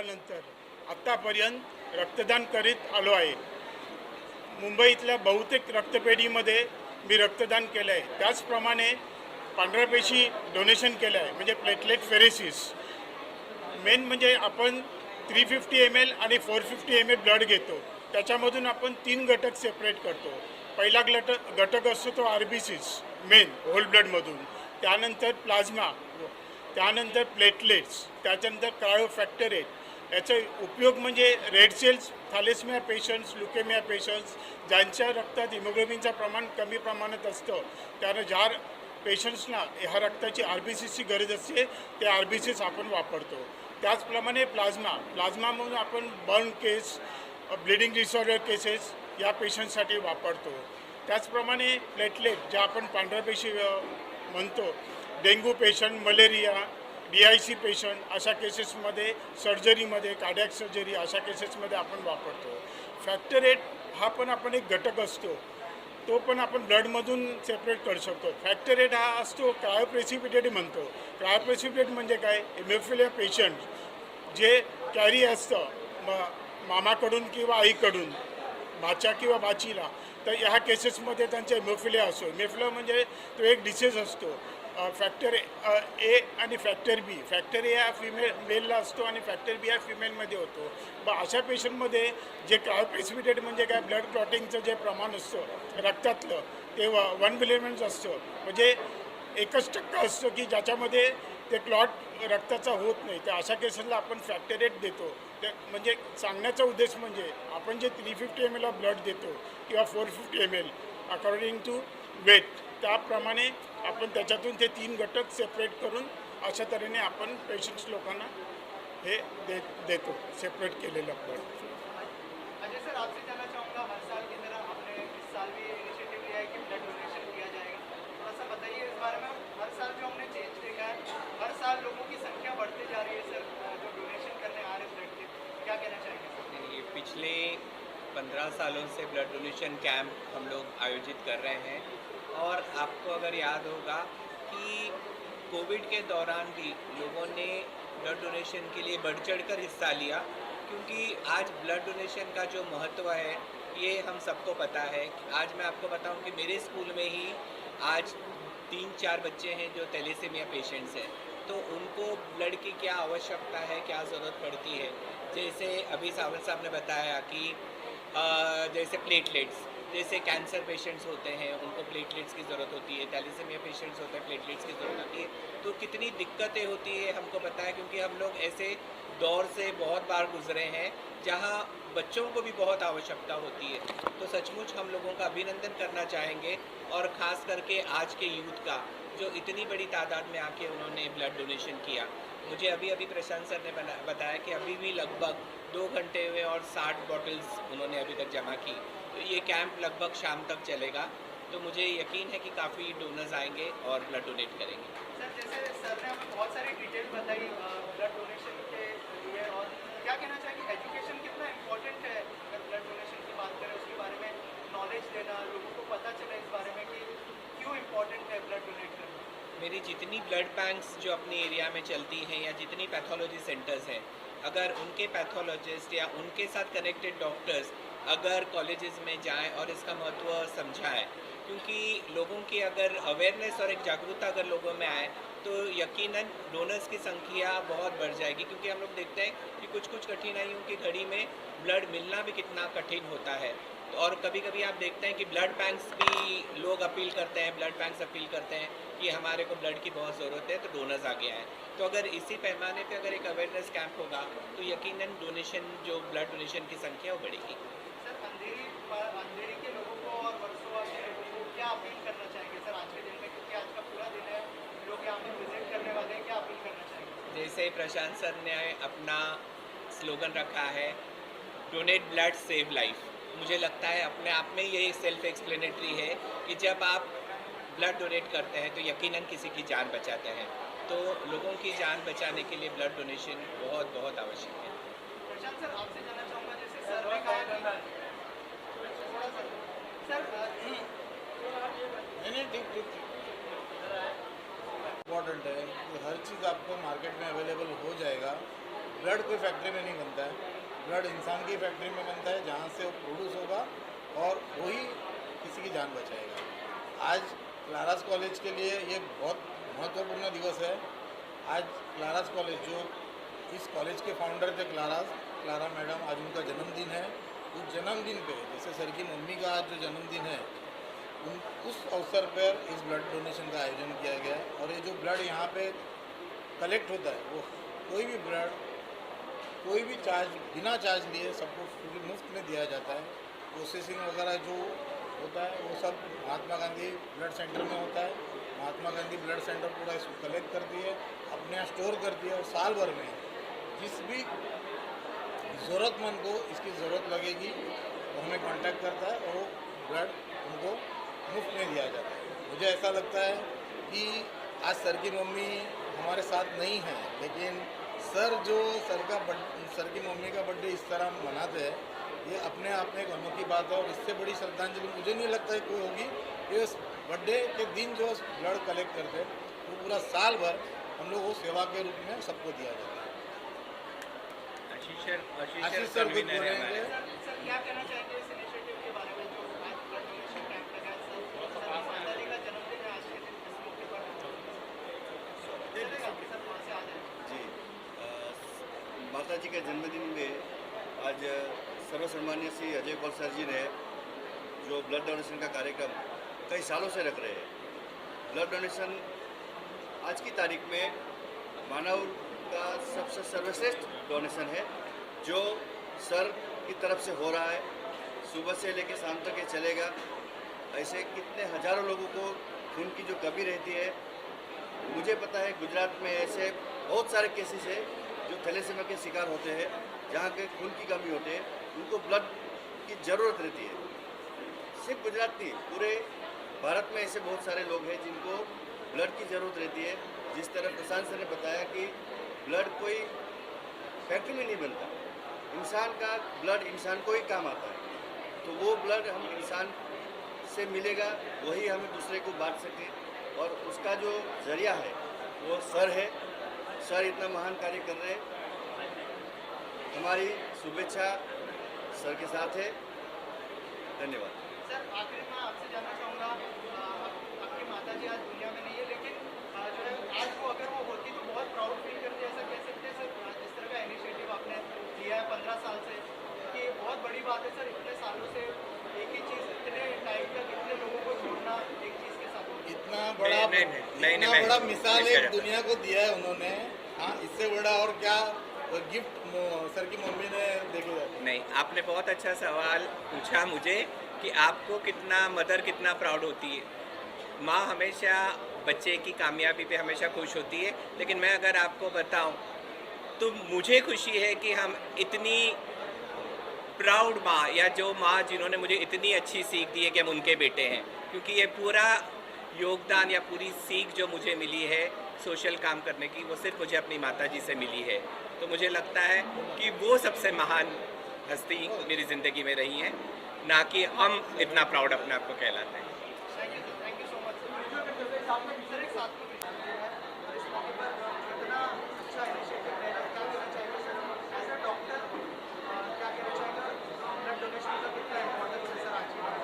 वर्षानंतर आत्तापर्यंत रक्तदान करीत आलो आहे. मुंबईतल्या बहुतेक रक्तपेढीमध्ये मी रक्तदान केलं आहे. त्याचप्रमाणे पांढऱ्या पेशी डोनेशन केलं आहे, म्हणजे प्लेटलेट फेरेसिस. मेन म्हणजे आपण 350 ml आणि 450 ml ब्लड घेतो. त्याच्यामधून आपण 3 घटक सेपरेट करतो. पहिला घटक असतो तो RBCs मेन होल ब्लडमधून, त्यानंतर प्लाझ्मा, त्यानंतर प्लेटलेट्स, त्याच्यानंतर क्रायोफॅक्टर 8. याचा उपयोग म्हणजे red cells, thalassemia patients, leukemia patients ज्यांच्या रक्तात हिमोग्लोबिनचं प्रमाण कमी प्रमाणात असतं, त्यानं ज्या पेशंट्सना ह्या रक्ताची RBCची गरज असते ते RBCs आपण वापरतो. त्याचप्रमाणे प्लाझ्मामधून आपण burn case, bleeding disorder cases या पेशंटसाठी वापरतो. त्याचप्रमाणे प्लेटलेट ज्या आपण पांढऱ्या पेशी म्हणतो, dengue patient, malaria, DIC patient अशा केसेसमध्ये, सर्जरीमध्ये, कार्डियक सर्जरी अशा केसेसमध्ये आपण वापरतो. फॅक्टर 8 हा पण आपण एक घटक असतो, तो पण आपण ब्लडमधून सेपरेट करू शकतो. फॅक्टर 8 हा असतो क्रायोप्रेसिपिटेट म्हणतो. क्रायोप्रेसिपिटेट म्हणजे काय? हिमोफिलिया पेशंट जे कॅरी असतं मामाकडून किंवा आईकडून, भाच्या किंवा भाचीला, तर ह्या केसेसमध्ये त्यांचा हिमोफिलिया असतो. हिमोफिलिया म्हणजे तो एक डिसीज असतो. फॅक्टर A आणि फॅक्टर B. फॅक्टर A हा मेलला असतो आणि फॅक्टर B हा फिमेलमध्ये होतो. मग अशा पेशंटमध्ये जे क्रायोप्रेसिपिटेट म्हणजे काय, ब्लड क्लॉटिंगचं जे प्रमाण असतं रक्तातलं ते 1 मिलीमीटर असतं, म्हणजे 1% असतं की ज्याच्यामध्ये ते क्लॉट रक्ताचा होत नाही. तर अशा केसेसला आपण फॅक्टर 8 देतो. ते म्हणजे सांगण्याचा उद्देश म्हणजे आपण जे 350 ml ऑफ ब्लड देतो किंवा 450 ml अकॉर्डिंग टू वेट, त्याप्रमाणे आपण त्याच्यातून ते 3 घटक सेपरेट करून अशा तऱ्हेने आपण पेशंट्स लोकांना हे देतो सेपरेट केलेलं ब्लड. अजय सर, आपसे जानना चाहूँगा, हर साल की तरह आपने इस साल भी इनिशिएटिव लिया है कि ब्लड डोनेशन किया जाएगा. थोड़ा सा बताइए इस बारे में. हर साल जो हमने चेंज देखा है, हर साल लोगों की संख्या बढ़ती जा रही है सर, जो डोनेशन करने आ रहे हैं ब्लड के. क्या कहना चाहेंगे सर? ये पिछले 15 सालों से ब्लड डोनेशन कैंप हम लोग आयोजित कर रहे हैं, और आपको अगर याद होगा कि कोविड के दौरान भी लोगों ने ब्लड डोनेशन के लिए बढ़ चढ़कर हिस्सा लिया, क्योंकि आज ब्लड डोनेशन का जो महत्व है ये हम सबको पता है. आज मैं आपको बताऊं कि मेरे स्कूल में ही आज 3-4 बच्चे हैं जो थैलेसेमिया पेशेंट्स हैं, तो उनको ब्लड की क्या आवश्यकता है, क्या ज़रूरत पड़ती है. जैसे अभी सावंत साहब ने बताया कि जैसे प्लेटलेट्स, जैसे कैंसर पेशेंट्स होते हैं उनको प्लेटलेट्स की ज़रूरत होती है, थैलेसेमिया पेशेंट्स होते हैं प्लेटलेट्स की ज़रूरत होती है. तो कितनी दिक्कतें होती है हमको पता है, क्योंकि हम लोग ऐसे दौर से बहुत बार गुजरे हैं जहां बच्चों को भी बहुत आवश्यकता होती है. तो सचमुच हम लोगों का अभिनंदन करना चाहेंगे, और ख़ास करके आज के यूथ का जो इतनी बड़ी तादाद में आके उन्होंने ब्लड डोनेशन किया. मुझे अभी प्रशांत सर ने बताया कि अभी भी लगभग 2 घंटे हुए और 60 बॉटल्स उन्होंने अभी तक जमा की. तो ये कैंप लगभग शाम तक चलेगा, तो मुझे यकीन है कि काफ़ी डोनर्स आएंगे और ब्लड डोनेट करेंगे. सर, जैसे सर ने हमें बहुत सारी डिटेल बताई ब्लड डोनेशन के लिए, और क्या कहना चाहिए एजुकेशन कितना इम्पोर्टेंट है अगर ब्लड डोनेशन की बात करें, उसके बारे में नॉलेज देना, लोगों को पता चले इस बारे में कि क्यों इम्पोर्टेंट है ब्लड डोनेट करना. मेरी जितनी ब्लड बैंक्स जो अपने एरिया में चलती हैं या जितनी पैथोलॉजी सेंटर्स हैं, अगर उनके पैथोलॉजिस्ट या उनके साथ कनेक्टेड डॉक्टर्स अगर कॉलेजेस में जाएं और इसका महत्व समझाएं, क्योंकि लोगों की अगर अवेयरनेस और एक जागरूकता अगर लोगों में आए तो यकीनन डोनर्स की संख्या बहुत बढ़ जाएगी. क्योंकि हम लोग देखते हैं कि कुछ कठिनाइयों की घड़ी में ब्लड मिलना भी कितना कठिन होता है. और कभी कभी आप देखते हैं कि ब्लड बैंक्स भी लोग अपील करते हैं, ब्लड बैंक्स अपील करते हैं कि हमारे को ब्लड की बहुत ज़रूरत है, तो डोनर्स आगे आएँ. तो अगर इसी पैमाने पे अगर एक अवेयरनेस कैंप होगा तो यकीनन डोनेशन, जो ब्लड डोनेशन की संख्या वो बढ़ेगी. सर, अंधेरी के लोगों को और वर्सोवा के लोगों को क्या अपील करना चाहेंगे सर आज के दिन में, क्योंकि आज का पूरा दिन है, लोग यहाँ पे विजिट करने वाले हैं, क्या अपील करना चाहेंगे? जैसे प्रशांत सर ने अपना स्लोगन रखा है, डोनेट ब्लड सेव लाइफ. मुझे लगता है अपने आप में ये सेल्फ एक्सप्लेनेटरी है कि जब आप ब्लड डोनेट करते हैं तो यकीनन किसी की जान बचाते हैं. तो लोगों की जान बचाने के लिए ब्लड डोनेशन बहुत बहुत आवश्यक है. प्रशांत सर, आपसे जानना चाहूँगा, जैसे सर ने कहा कि थोड़ा सा सर ठीक इम्पॉर्टेंट है कि हर चीज़ आपको मार्केट में अवेलेबल हो जाएगा, ब्लड कोई फैक्ट्री में नहीं बनता है, ब्लड इंसान की फैक्ट्री में बनता है जहाँ से वो प्रोड्यूस होगा और वही किसी की जान बचाएगा। आज क्लारास कॉलेज के लिए ये बहुत महत्वपूर्ण दिवस है। आज क्लारास कॉलेज, जो इस कॉलेज के फाउंडर थे क्लारा मैडम, आज उनका जन्मदिन है। उस जन्मदिन पे, जैसे सर की मम्मी का आज जो जन्मदिन है, उस अवसर पर इस ब्लड डोनेशन का आयोजन किया गया है। और ये जो ब्लड यहाँ पे कलेक्ट होता है, वो कोई भी ब्लड कोई भी चार्ज, बिना चार्ज लिए सबको पूरी मुफ्त में दिया जाता है। प्रोसेसिंग वगैरह जो होता है वो सब महात्मा गांधी ब्लड सेंटर में होता है। महात्मा गांधी ब्लड सेंटर पूरा इसको कलेक्ट करती है, अपने यहाँ स्टोर करती है, और साल भर में जिस भी ज़रूरतमंद को इसकी ज़रूरत लगेगी वो हमें कांटेक्ट करता है और वो ब्लड उनको मुफ्त में दिया जाता है। मुझे ऐसा लगता है कि आज सर की मम्मी हमारे साथ नहीं है, लेकिन सर की मम्मी का बर्थडे इस तरह मनाते हैं, ये अपने आप में एक अनोखी बात है। और इससे बड़ी श्रद्धांजलि मुझे नहीं लगता है कोई होगी। ये बर्थडे के दिन जो ब्लड कलेक्ट करते हैं, वो पूरा साल भर हम लोग वो सेवा के रूप में सबको दिया जाता है। आशीष सर कुछ बोलेंगे? सर क्या कहना चाहेंगे इस इनिशिएटिव के बारे में जो आज ब्लड डोनेशन कैंप लगा है? सर माता जी का जन्मदिन है आज के दिन, इस मौके पर चलेगा सर, वहाँ से आ जाए जी, माता जी के जन्मदिन में आज सर्वसम्मान्य श्री अजय कौल सर जी ने जो ब्लड डोनेशन का कार्यक्रम कई सालों से रख रहे हैं। ब्लड डोनेशन आज की तारीख में मानव का सबसे सर्वश्रेष्ठ डोनेशन है, जो सर की तरफ से हो रहा है। सुबह से लेकर शाम तक ये चलेगा। ऐसे कितने हजारों लोगों को खून की जो कमी रहती है, मुझे पता है गुजरात में ऐसे बहुत सारे केसेस है जो थैलेसीमिया के शिकार होते हैं, जहाँ के खून की कमी होते हैं, उनको ब्लड की ज़रूरत रहती है। सिर्फ गुजरात नहीं, पूरे भारत में ऐसे बहुत सारे लोग हैं जिनको ब्लड की ज़रूरत रहती है। जिस तरह प्रशांत सर ने बताया कि ब्लड कोई फैक्ट्री में नहीं बनता, इंसान का ब्लड इंसान को ही काम आता है। तो वो ब्लड हम इंसान से मिलेगा, वही हमें दूसरे को बांट सके, और उसका जो जरिया है वो सर है। सर इतना महान कार्य कर रहे हैं, हमारी शुभेच्छा सर के साथ है। धन्यवाद। सर आखिर में आपसे जानना चाहूँगा, आपकी माता जी आज दुनिया में नहीं है, लेकिन जो है आज वो अगर वो होती तो बहुत प्राउड फील करती है, ऐसा कह सकते हैं सर? जिस तरह का इनिशिएटिव आपने लिया है 15 साल से, कि बहुत बड़ी बात है सर। इतने सालों से एक ही चीज़, इतने टाइम तक इतने लोगों को जोड़ना एक चीज़ के साथ, इतना बड़ा मिसाल एक दुनिया को दिया है उन्होंने। हाँ, इससे बड़ा और क्या गिफ्ट सर की मम्मी ने देखे जाते? नहीं, आपने बहुत अच्छा सवाल पूछा मुझे कि आपको मदर कितना प्राउड होती है। माँ हमेशा बच्चे की कामयाबी पे हमेशा खुश होती है, लेकिन मैं अगर आपको बताऊं तो मुझे खुशी है कि हम इतनी प्राउड माँ, या जो माँ जिन्होंने मुझे इतनी अच्छी सीख दी है कि हम उनके बेटे हैं। क्योंकि ये पूरा योगदान या पूरी सीख जो मुझे मिली है सोशल काम करने की, वो सिर्फ मुझे अपनी माता जी से मिली है। तो मुझे लगता है कि वो सबसे महान हस्ती मेरी ज़िंदगी में रही हैं, ना कि हम इतना प्राउड अपने आप को कहलाते हैं। Thank you so much sir. एक साथ में इस मौके पर इतना अच्छा इनिशिएटिव ले रहा है, क्या कहना चाहिए सर एज अ डॉक्टर? क्या कहना चाहिए ब्लड डोनेशन का कितना इम्पोर्टेंस है सर आज की बात?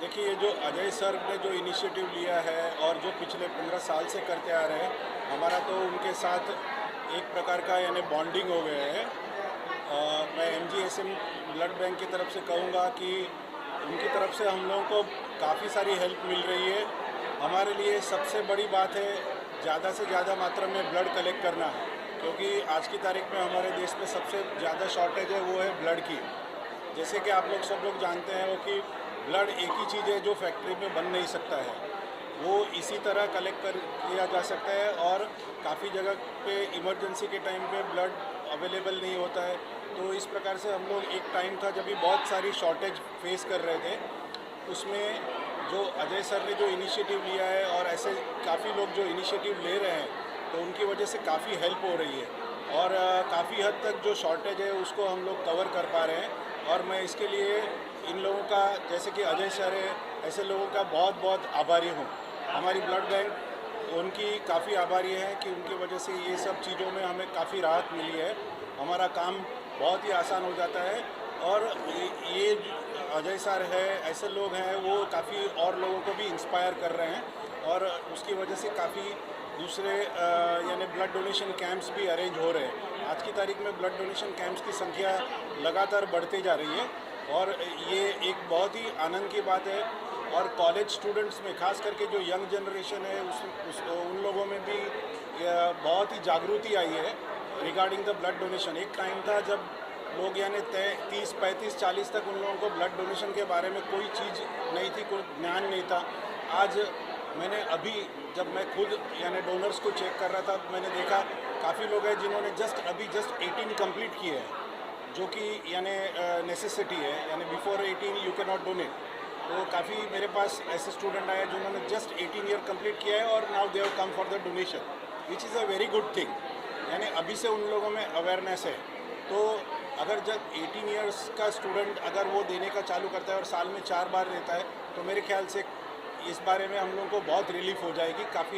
देखिए, ये जो अजय सर ने जो इनिशिएटिव लिया है और जो पिछले 15 साल से करते आ रहे हैं, हमारा तो उनके साथ एक प्रकार का यानी बॉन्डिंग हो गया है। मैं MGSM ब्लड बैंक की तरफ से कहूँगा कि उनकी तरफ से हम लोगों को काफ़ी सारी हेल्प मिल रही है। हमारे लिए सबसे बड़ी बात है ज़्यादा से ज़्यादा मात्रा में ब्लड कलेक्ट करना, क्योंकि आज की तारीख में हमारे देश में सबसे ज़्यादा शॉर्टेज है वो है ब्लड की। जैसे कि आप लोग सब लोग जानते हैं वो कि ब्लड एक ही चीज़ है जो फैक्ट्री में बन नहीं सकता है, वो इसी तरह कलेक्ट किया जा सकता है। और काफ़ी जगह पे इमरजेंसी के टाइम पे ब्लड अवेलेबल नहीं होता है। तो इस प्रकार से हम लोग, एक टाइम था जब भी बहुत सारी शॉर्टेज फेस कर रहे थे, उसमें जो अजय सर ने जो इनिशिएटिव लिया है और ऐसे काफ़ी लोग जो इनिशिएटिव ले रहे हैं, तो उनकी वजह से काफ़ी हेल्प हो रही है और काफ़ी हद तक जो शॉर्टेज है उसको हम लोग कवर कर पा रहे हैं। और मैं इसके लिए इन लोगों का, जैसे कि अजय सर है, ऐसे लोगों का बहुत बहुत आभारी हूँ। हमारी ब्लड बैंक उनकी काफ़ी आभारी हैं कि उनकी वजह से ये सब चीज़ों में हमें काफ़ी राहत मिली है। हमारा काम बहुत ही आसान हो जाता है और ये अजय सर है, ऐसे लोग हैं वो काफ़ी और लोगों को भी इंस्पायर कर रहे हैं और उसकी वजह से काफ़ी दूसरे यानी ब्लड डोनेशन कैंप्स भी अरेंज हो रहे हैं। आज की तारीख में ब्लड डोनेशन कैंप्स की संख्या लगातार बढ़ती जा रही है और ये एक बहुत ही आनंद की बात है। और कॉलेज स्टूडेंट्स में खास करके जो यंग जनरेशन है उन लोगों में भी बहुत ही जागृति आई है रिगार्डिंग द ब्लड डोनेशन। एक टाइम था जब लोग यानी 30, 35, 40 तक उन लोगों को ब्लड डोनेशन के बारे में कोई चीज़ नहीं थी, कोई ज्ञान नहीं था। आज मैंने अभी जब मैं खुद यानी डोनर्स को चेक कर रहा था तो मैंने देखा काफ़ी लोग हैं जिन्होंने जस्ट 18 कंप्लीट किए हैं, जो कि यानी नेसेसिटी है, यानी before 18 you can not donate. तो काफ़ी मेरे पास ऐसे स्टूडेंट आए जिन्होंने जस्ट 18 ईयर कंप्लीट किया है और now they have come for the donation, which is a very good thing. यानी अभी से उन लोगों में अवेयरनेस है। तो अगर जब 18 ईयर्स का स्टूडेंट अगर वो देने का चालू करता है और साल में 4 बार देता है तो मेरे ख्याल से इस बारे में हम लोगों को बहुत रिलीफ हो जाएगी। काफ़ी